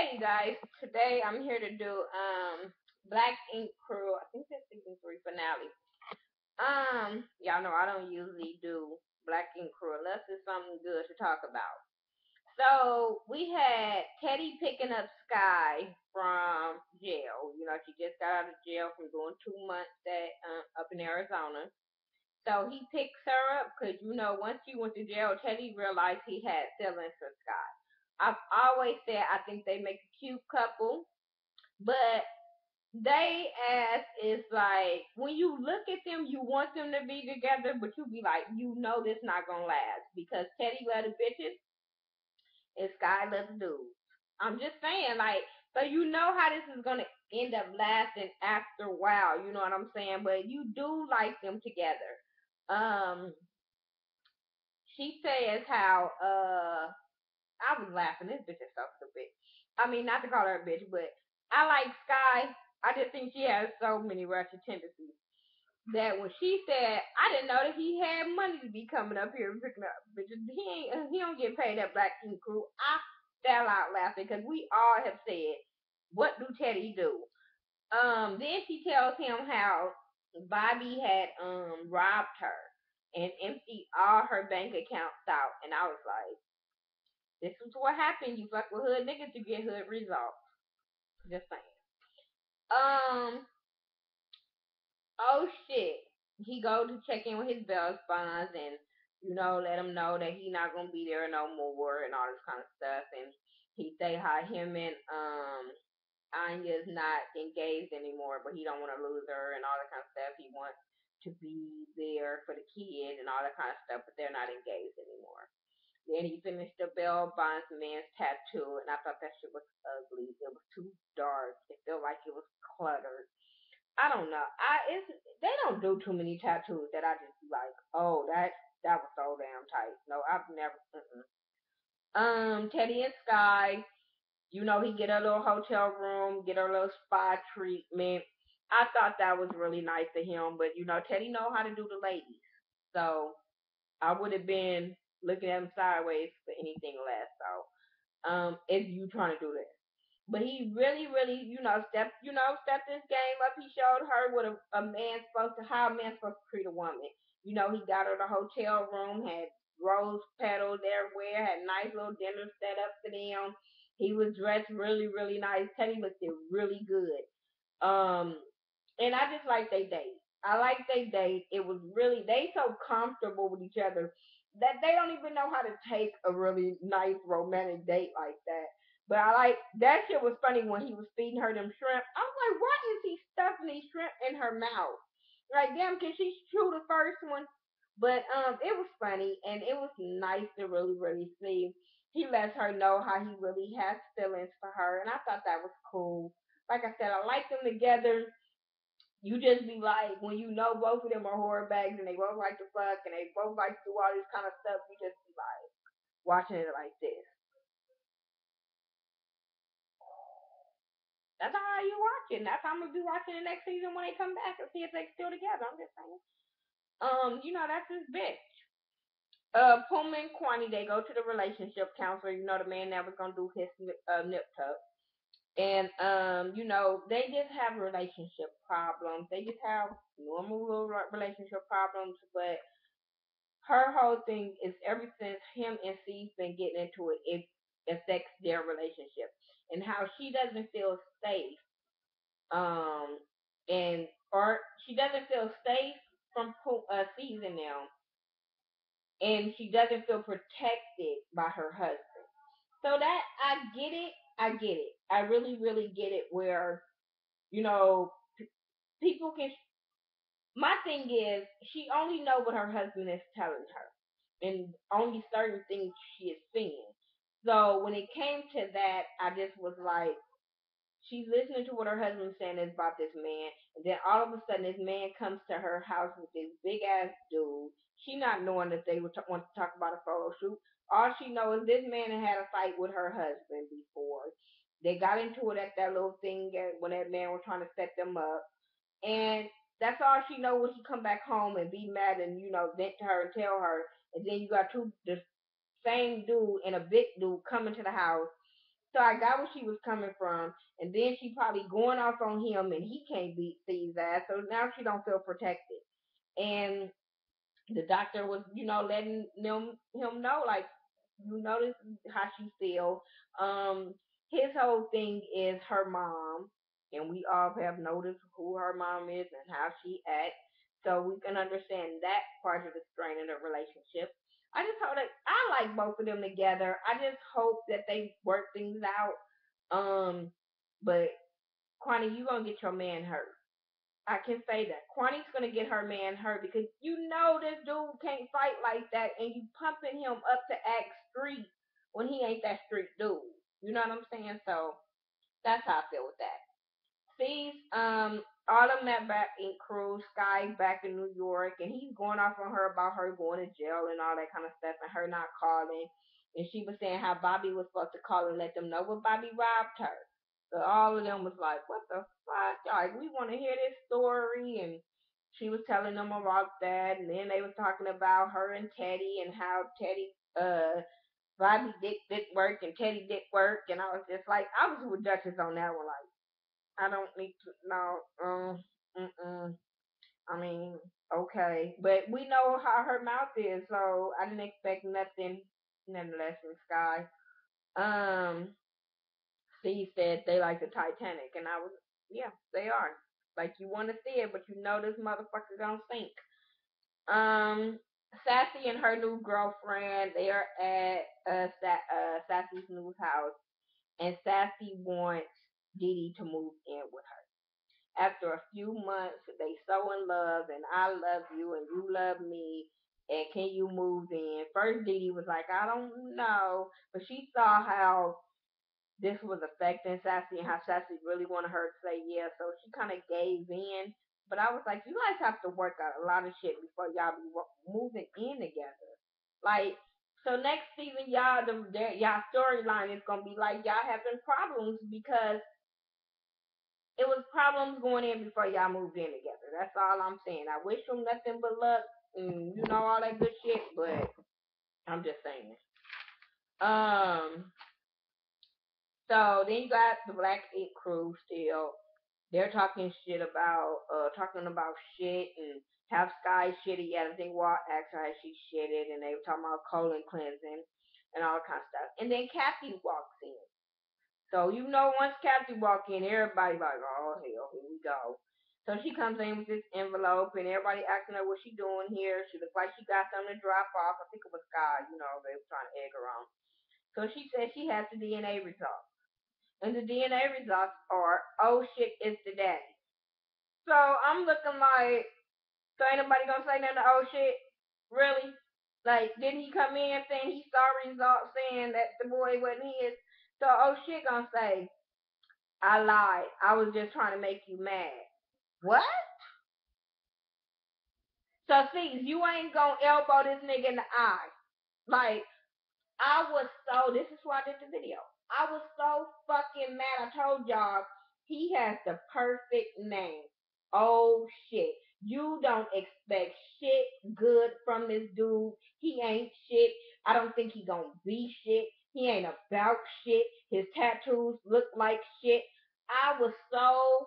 Hey guys, today I'm here to do Black Ink Crew. I think that's season 3 finale. Y'all know I don't usually do Black Ink Crew unless it's something good to talk about. So we had Teddy picking up Sky from jail. You know, she just got out of jail from doing 2 months at up in Arizona. So he picks her up because once she went to jail, Teddy realized he had feelings for Sky. I've always said I think they make a cute couple, but they as is like when you look at them, you want them to be together, but you be like, this not gonna last because Teddy love the bitches and Sky love the dudes. I'm just saying, like, so how this is gonna end up lasting after a while. You know what I'm saying? But you do like them together. Um, she says how I was laughing. This bitch is so stupid. I mean, not to call her a bitch, but I like Sky. I just think she has so many ratchet tendencies that when she said, I didn't know that he had money to be coming up here and picking up bitches. He don't get paid that Black King Crew. I fell out laughing because we all have said, what do Teddy do? Then she tells him how Bobby had robbed her and emptied all her bank accounts out, and I was like, this is what happened. You fuck with hood niggas, you get hood results. Just saying. Um. Oh shit. He go to check in with his bail bonds and let him know that he not gonna be there no more and all this kind of stuff. And he say how him and Anya's not engaged anymore, but he don't want to lose her and all that kind of stuff. He wants to be there for the kid and all that kind of stuff, but they're not engaged anymore. Then he finished the Bell Bondsman's tattoo, and I thought that shit was ugly. It was too dark. It felt like it was cluttered. I don't know. They don't do too many tattoos that I just be like, oh, that was so damn tight. No, I've never. Teddy and Sky, he get a little hotel room, get a little spa treatment. I thought that was really nice of him, but Teddy know how to do the ladies, so I would have been looking at him sideways for anything less. So, if you trying to do this, but he really, really, stepped this game up. He showed her what a man's supposed to, how a man's supposed to treat a woman. He got her the hotel room, had rose petals everywhere, had nice little dinner set up for them. He was dressed really, really nice. Teddy looked really good. Um, and I just like they date. I like they date. It was really they so comfortable with each other that they don't even know how to take a really nice romantic date like that. But I like that shit was funny when he was feeding her them shrimp. I was like, why is he stuffing these shrimp in her mouth? Like, damn, can she chew the first one? But it was funny and it was nice to really, really see. He lets her know how he really has feelings for her, and I thought that was cool. Like I said, I like them together. You just be like, when both of them are horror bags and they both like to fuck and they both like to do all this kind of stuff, you just be like watching it like this. That's how you watching. That's how I'm gonna be watching the next season when they come back and see if they still together. I'm just saying. That's his bitch. Puma and Kwani, they go to the relationship counselor. The man that was gonna do his nip tuck. And they just have relationship problems. They just have normal little relationship problems, but her whole thing is ever since him and C's been getting into it, it affects their relationship and how she doesn't feel safe. Um, and or she doesn't feel safe from C's and them, and she doesn't feel protected by her husband. So that I get it. I get it. I really, really get it. Where you know people can. My thing is, she only know what her husband is telling her, and only certain things she is seeing. So when it came to that, I just was like, she's listening to what her husband's saying is about this man, and then all of a sudden this man comes to her house with this big ass dude. She not knowing that they want to talk about a photo shoot. All she knows is this man had a fight with her husband before. They got into it at that little thing when that man was trying to set them up, and that's all she know when she come back home and be mad and vent to her and tell her. And then you got the same dude and a big dude coming to the house So I got where she was coming from, and then she probably going off on him, and he can't beat Steve's ass. So now she don't feel protected, and the doctor was, letting him know, like, you notice how she feel. Um, his whole thing is her mom, and we all have noticed who her mom is and how she acts, so we can understand that part of the strain of the relationship. I just hope that I like both of them together. I just hope that they work things out. But Quani, you gonna get your man hurt. I can say that. Kwani's gonna get her man hurt because this dude can't fight like that, and you pumping him up to act street when he ain't that street dude. You know what I'm saying? So that's how I feel with that. Sees Autumn met back in Crew, Sky back in New York, and he's going off on her about her going to jail and all that kind of stuff, and her not calling. And she was saying how Bobby was supposed to call and let them know what Bobby robbed her. So all of them was like, "What the fuck? Like, we want to hear this story." And she was telling them about that, and then they was talking about her and Teddy and how Teddy, Bobby dick did work and Teddy did work, and I was just like, I was with Duchess on that one, like. I don't need to know. I mean, okay, but we know how her mouth is, so I didn't expect nothing, nonetheless, from Sky. Um, Steve said they like the Titanic, and I was, yeah, they are. Like, you want to see it, but you know this motherfucker gonna sink. Um, Sassy and her new girlfriend, they are at Sassy's new house, and Sassy wants Dee Dee to move in with her. After a few months, they so in love, and I love you, and you love me, and can you move in? First, Dee Dee was like, I don't know, but she saw how this was affecting Sassy and how Sassy really wanted her to say yeah, so she kind of gave in. But I was like, you guys have to work out a lot of shit before y'all be moving in together. Like, so next season, y'all storyline is gonna be like y'all having problems because it was problems going in before y'all moved in together. That's all I'm saying. I wish them nothing but luck and all that good shit, but I'm just saying. Um, so then you got the Black Ink crew still. They're talking about shit and have Sky shitty. Yeah, they asked her how she shitted, and they were talking about colon cleansing and all that kind of stuff. And then Kathy walks in. So once Kathy walk in, everybody like, oh hell, here we go. So she comes in with this envelope, and everybody asking her what she doing here. She looks like she got something to drop off. I think it was Sky. They were trying to egg her on. So she said she has the DNA results, and the DNA results are, oh shit, it's the daddy. So I'm looking like, so ain't nobody gonna say nothing to oh shit, really? Like, didn't he come in saying he saw results saying that the boy wasn't his? So oh shit gonna say, I lied. I was just trying to make you mad. What? So see, you ain't gonna elbow this nigga in the eye. Like, I was so, this is why I did the video. I was so fucking mad. I told y'all, he has the perfect name. Oh shit. You don't expect shit good from this dude. He ain't shit. I don't think he gonna be shit. He ain't about shit. His tattoos look like shit. I was so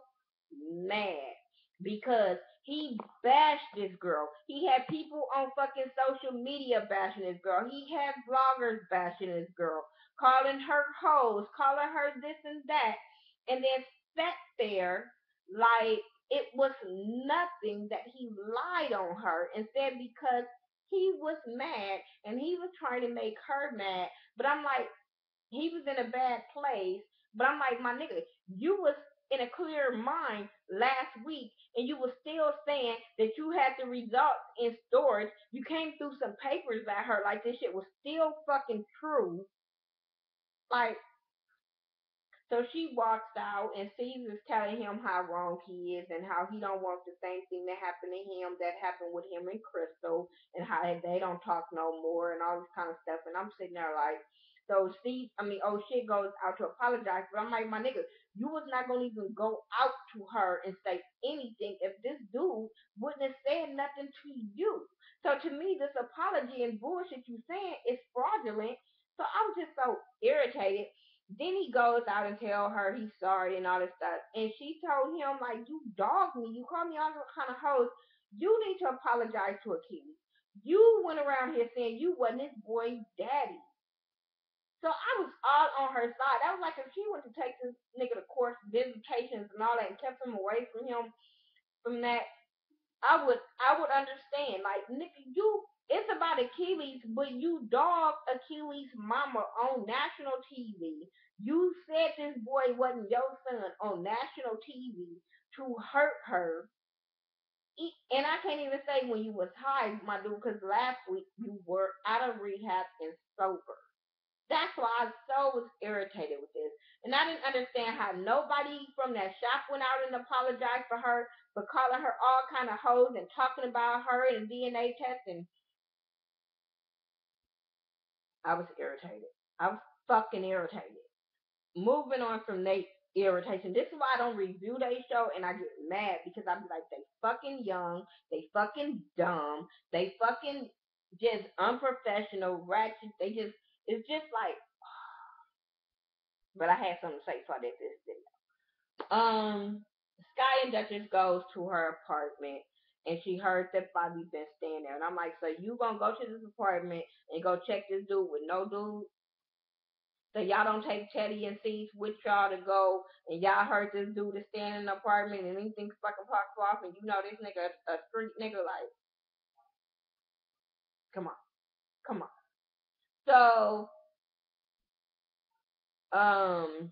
mad because he bashed this girl. He had people on fucking social media bashing this girl. He had bloggers bashing this girl, calling her hoes, calling her this and that, and then sat there like it was nothing that he lied on her and said because he was mad and he was trying to make her mad. But I'm like, he was in a bad place. But I'm like, my nigga, you was in a clear mind last week and you was still saying that you had the results in storage. You came through some papers at her like this shit was still fucking true. Like, so she walks out and Caesar's telling him how wrong he is and how he don't want the same thing that happened to him that happened with him and Crystal and how they don't talk no more and all this kind of stuff. And I'm sitting there like, so oh shit goes out to apologize. But I'm like, my nigga, you was not gonna even go out to her and say anything if this dude wouldn't have said nothing to you. So to me, this apology and bullshit you saying is fraudulent. So I'm just so irritated. Then he goes out and tell her he's sorry and all this stuff. And she told him, like, you dogged me. You called me all kind of hoes. You need to apologize to Achilles. You went around here saying you wasn't this boy's daddy. So I was all on her side. That was like if she went to take this nigga to court visitations and all that and kept him away from him from that, I would understand. Like, nigga, you it's about Achilles, but you dog Achilles' mama on national TV. You said this boy wasn't your son on national TV to hurt her. And I can't even say when you was high, my dude, because last week you were out of rehab and sober. That's why I so was irritated with this. And I didn't understand how nobody from that shop went out and apologized for her for calling her all kind of hoes and talking about her and DNA testing. I was irritated. I was fucking irritated. Moving on from Nate's irritation. This is why I don't review they show and I get mad because I be like, they fucking young, they fucking dumb, they fucking just unprofessional, ratchet. They just, it's just like, but I had something to say before I did this video. Sky and Duchess goes to her apartment and she heard that Bobby been staying there. And I'm like, so you gonna go to this apartment and go check this dude with no dude? So y'all don't take Teddy and Cease with y'all to go and y'all heard this dude is staying in the apartment and anything fucking pops off and you know this nigga a street nigga, like, come on. Come on. So um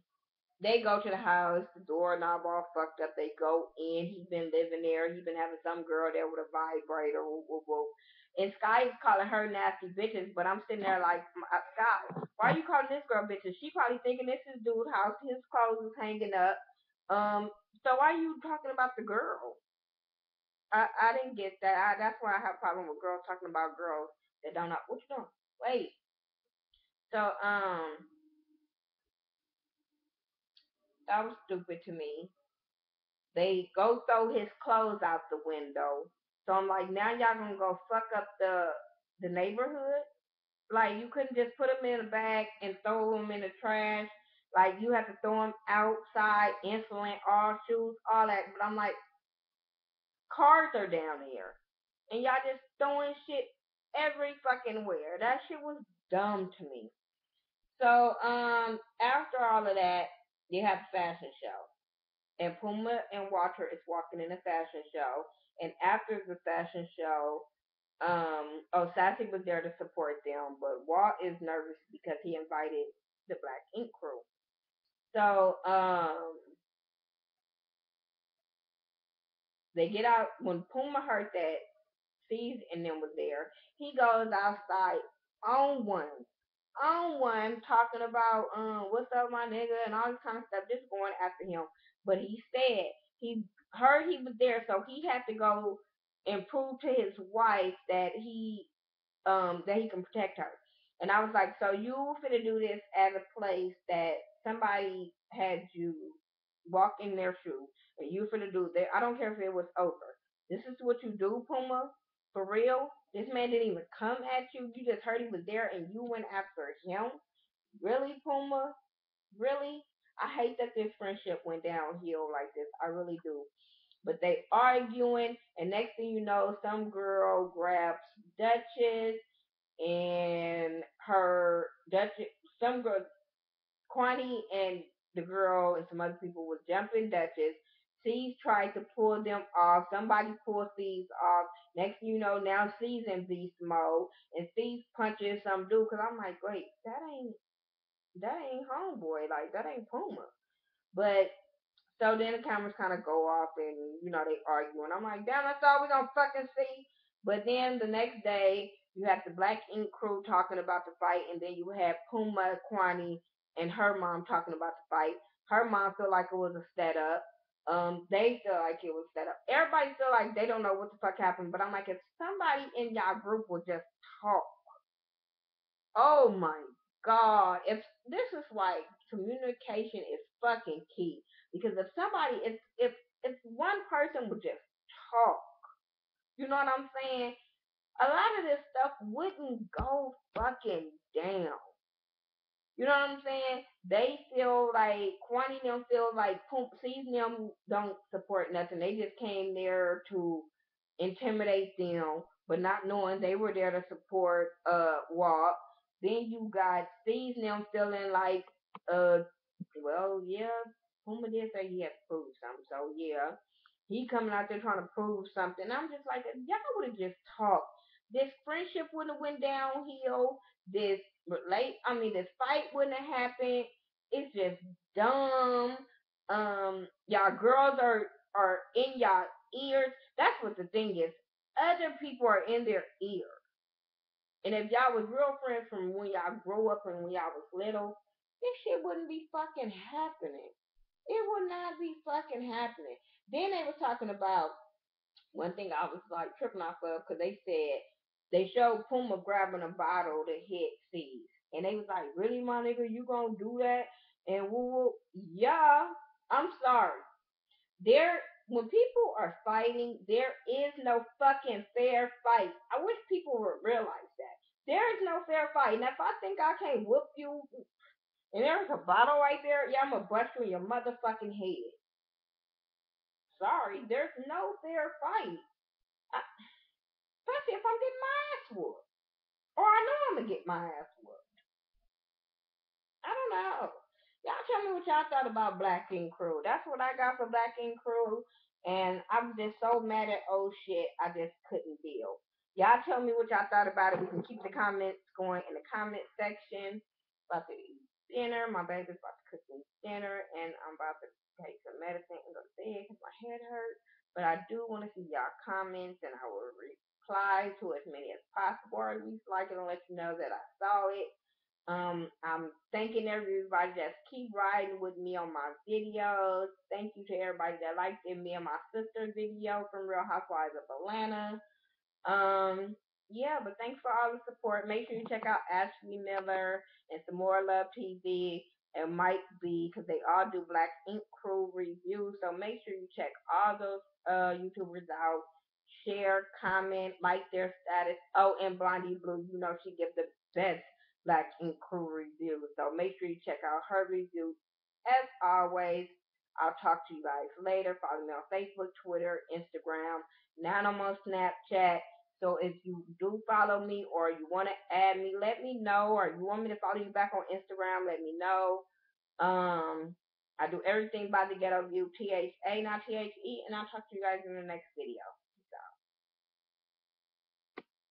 they go to the house, the doorknob all fucked up. They go in. He been living there. He been having some girl there with a vibrator. Whoop, whoop, whoop. And Sky is calling her nasty bitches, but I'm sitting there like, Sky, why are you calling this girl bitches? She probably thinking this is dude's house. His clothes is hanging up. So why are you talking about the girl? I didn't get that. That's why I have a problem with girls talking about girls that don't know. What you doing? Wait. So that was stupid to me. They go throw his clothes out the window. So I'm like, now y'all gonna go fuck up the neighborhood? Like, you couldn't just put them in a bag and throw them in the trash. Like, you have to throw them outside, insulin, all shoes, all that. But I'm like, cars are down there, and y'all just throwing shit every fucking where. That shit was dumb to me. So after all of that, you have the fashion show. And Puma and Walter is walking in a fashion show. And after the fashion show, Sassy was there to support them, but Walt is nervous because he invited the Black Ink crew. So they get out when Puma heard that C's and them was there. He goes outside on one talking about what's up my nigga and all this kind of stuff, just going after him. But he said he heard he was there, so he had to go and prove to his wife that he can protect her. And I was like, so you finna do this at a place that somebody had you walk in their shoe and you finna do that. I don't care if it was over. This is what you do, Puma. For real? This man didn't even come at you. You just heard he was there and you went after him? Really, Puma? Really? I hate that this friendship went downhill like this. I really do. But they arguing, and next thing you know, some girl grabs Duchess and her Duchess, some girl, Kwani and the girl and some other people was jumping Duchess. C's tried to pull them off. Somebody pulled C's off. Next thing you know, now C's in beast mode, and C's punching some dude. Cause I'm like, wait, that ain't homeboy. Like that ain't Puma. But so then the cameras kind of go off and, they argue. And I'm like, damn, that's all we gonna fucking see. But then the next day, you have the Black Ink crew talking about the fight. And then you have Puma, Kwani, and her mom talking about the fight. Her mom feel like it was a setup. They feel like it was set up. Everybody feel like they don't know what the fuck happened. But I'm like, if somebody in y'all group would just talk. Oh my God. If this is why communication is fucking key. Because if one person would just talk, you know what I'm saying? A lot of this stuff wouldn't go fucking down. You know what I'm saying? They feel like Kwani them feel like Pump Sees them don't support nothing. They just came there to intimidate them, but not knowing they were there to support Walt. Then you got Sees them feeling like well, yeah, Puma did say he had to prove something, so yeah. He coming out there trying to prove something. I'm just like, if y'all would have just talked, this friendship wouldn't have went downhill. This this fight wouldn't have happened. It's just dumb. Y'all girls are in y'all ears. That's what the thing is. Other people are in their ear. And if y'all was real friends from when y'all grew up and when y'all was little, this shit wouldn't be fucking happening. It would not be fucking happening. Then they were talking about one thing I was like tripping off of because they said they showed Puma grabbing a bottle to hit C's. And they was like, really, my nigga, you gonna do that? And woo woo. Yeah, I'm sorry. There, when people are fighting, there is no fucking fair fight. I wish people would realize that. There is no fair fight. And if I think I can't whoop you and there's a bottle right there, yeah, I'm gonna bust you in your motherfucking head. Sorry, there's no fair fight. I, especially if I'm getting my ass whooped. Or I know I'm gonna get my ass whooped. I don't know. Y'all tell me what y'all thought about Black Ink Crew. That's what I got for Black Ink Crew. And I'm just so mad at old shit, I just couldn't deal. Y'all tell me what y'all thought about it. We can keep the comments going in the comment section. About to eat dinner. My baby's about to cook me dinner. And I'm about to take some medicine and go to bed because my head hurts. But I do want to see y'all comments and I will reply to as many as possible, or at least like it and let you know that I saw it. I'm thanking everybody that's keep riding with me on my videos. Thank you to everybody that liked me and my sister's video from Real Housewives of Atlanta. Yeah, but thanks for all the support. Make sure you check out Ashley Miller and some more Love TV and Mike B because they all do Black Ink Crew reviews. So make sure you check all those YouTubers out. Share, comment, like their status. Oh, and Blondie Blue, you know she gives the best Black Ink Crew reviews. So make sure you check out her reviews. As always, I'll talk to you guys later. Follow me on Facebook, Twitter, Instagram. Now I'm on Snapchat. So if you do follow me or you want to add me, let me know. Or you want me to follow you back on Instagram, let me know. I do everything by the Ghetto View, THA, not THE, and I'll talk to you guys in the next video.